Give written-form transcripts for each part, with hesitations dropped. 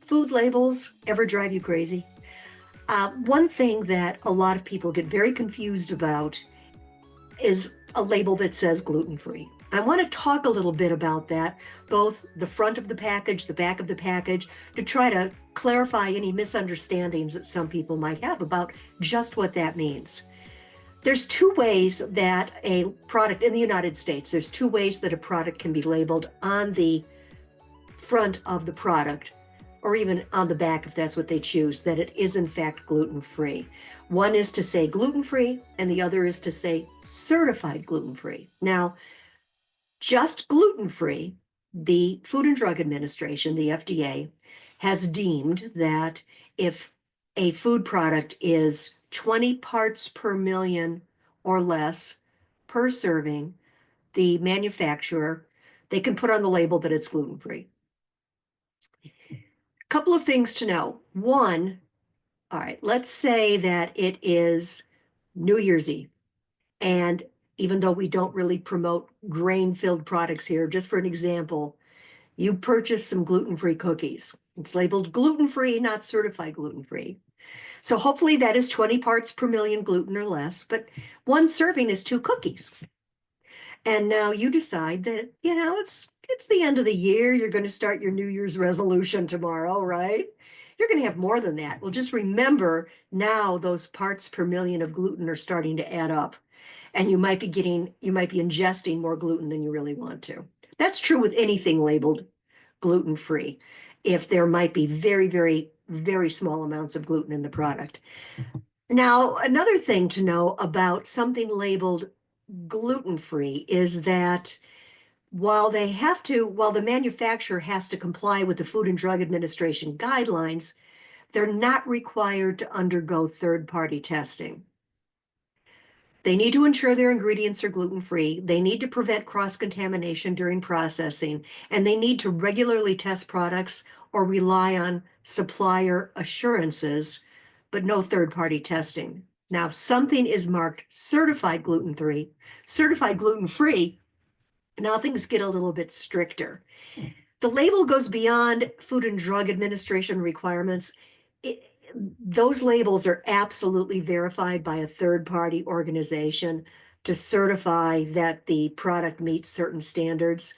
Food labels ever drive you crazy? One thing that a lot of people get very confused about is a label that says gluten-free. I want to talk a little bit about that, both the front of the package, the back of the package, to try to clarify any misunderstandings that some people might have about just what that means. There's two ways that a product in the United States, there's two ways that a product can be labeled on the front of the product, or even on the back if that's what they choose, that it is in fact gluten-free. One is to say gluten-free, and the other is to say certified gluten-free. Now, just gluten-free, the Food and Drug Administration, the FDA, has deemed that if a food product is 20 parts per million or less per serving, the manufacturer, they can put on the label that it's gluten-free. Couple of things to know. One, all right, let's say that it is New Year's Eve. And even though we don't really promote grain-filled products here, just for an example, you purchase some gluten-free cookies. It's labeled gluten-free, not certified gluten-free. So hopefully that is 20 parts per million gluten or less, but one serving is 2 cookies. And now you decide that, it's the end of the year. You're going to start your New Year's resolution tomorrow, right? You're going to have more than that. Well, just remember now those parts per million of gluten are starting to add up. And you might be ingesting more gluten than you really want to. That's true with anything labeled gluten-free, if there might be very, very, very small amounts of gluten in the product. Now, another thing to know about something labeled gluten-free is that while the manufacturer has to comply with the Food and Drug Administration guidelines, they're not required to undergo third-party testing. They need to ensure their ingredients are gluten-free. They need to prevent cross-contamination during processing, and they need to regularly test products or rely on supplier assurances, but no third-party testing. Now, if something is marked certified gluten-free, now things get a little bit stricter. The label goes beyond Food and Drug Administration requirements. Those labels are absolutely verified by a third-party organization to certify that the product meets certain standards.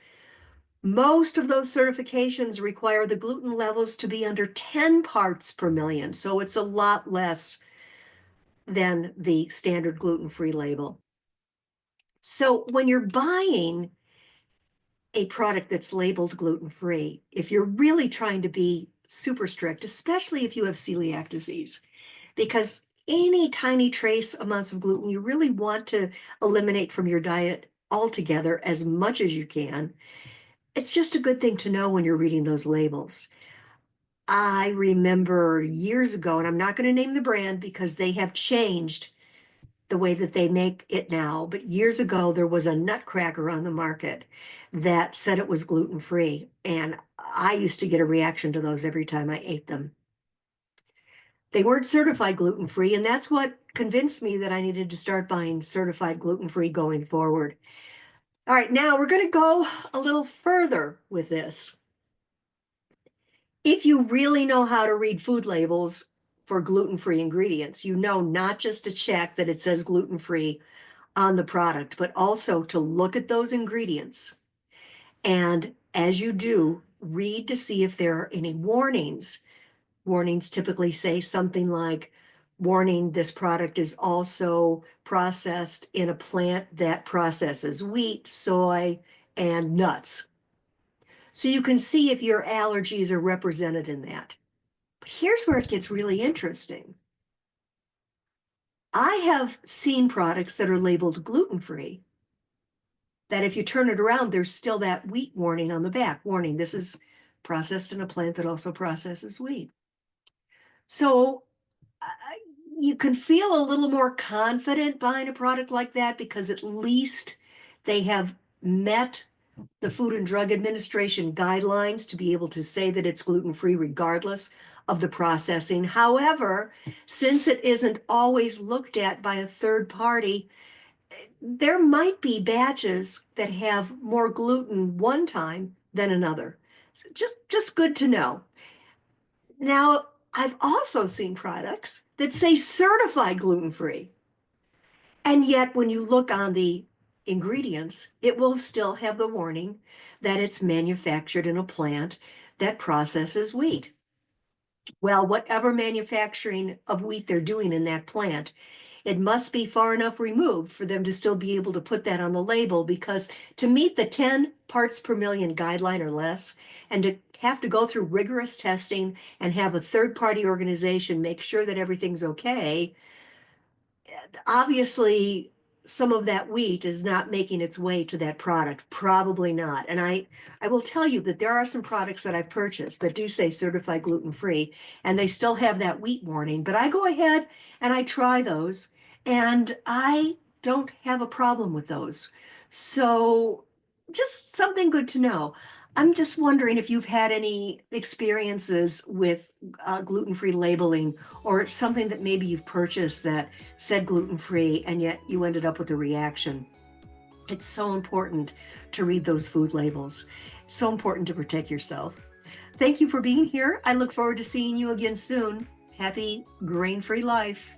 Most of those certifications require the gluten levels to be under 10 parts per million, so it's a lot less than the standard gluten-free label. So when you're buying a product that's labeled gluten-free, if you're really trying to be super strict, especially if you have celiac disease, because any tiny trace amounts of gluten you really want to eliminate from your diet altogether as much as you can. It's just a good thing to know when you're reading those labels. I remember years ago, and I'm not going to name the brand because they have changed the way that they make it now, but years ago there was a nutcracker on the market that said it was gluten-free, and I used to get a reaction to those every time I ate them. They weren't certified gluten-free, and that's what convinced me that I needed to start buying certified gluten-free going forward. All right, now we're going to go a little further with this. If you really know how to read food labels for gluten-free ingredients, you know not just to check that it says gluten-free on the product, but also to look at those ingredients. And as you do, read to see if there are any warnings. Warnings typically say something like, warning, this product is also processed in a plant that processes wheat, soy, and nuts. So you can see if your allergies are represented in that. But here's where it gets really interesting. I have seen products that are labeled gluten-free, that if you turn it around, there's still that wheat warning on the back. Warning, this is processed in a plant that also processes wheat. So you can feel a little more confident buying a product like that because at least they have met the Food and Drug Administration guidelines to be able to say that it's gluten-free regardless of the processing. However, since it isn't always looked at by a third party, there might be batches that have more gluten one time than another. Just good to know. Now, I've also seen products that say certified gluten-free. And yet, when you look on the ingredients, it will still have the warning that it's manufactured in a plant that processes wheat. Well, whatever manufacturing of wheat they're doing in that plant, it must be far enough removed for them to still be able to put that on the label, because to meet the 10 parts per million guideline or less, and to have to go through rigorous testing and have a third-party organization make sure that everything's okay, obviously some of that wheat is not making its way to that product, probably not. And I will tell you that there are some products that I've purchased that do say certified gluten-free, and they still have that wheat warning, but I go ahead and I try those, and I don't have a problem with those. So just something good to know. I'm just wondering if you've had any experiences with gluten-free labeling, or something that maybe you've purchased that said gluten-free and yet you ended up with a reaction. It's so important to read those food labels. It's so important to protect yourself. Thank you for being here. I look forward to seeing you again soon. Happy grain-free life.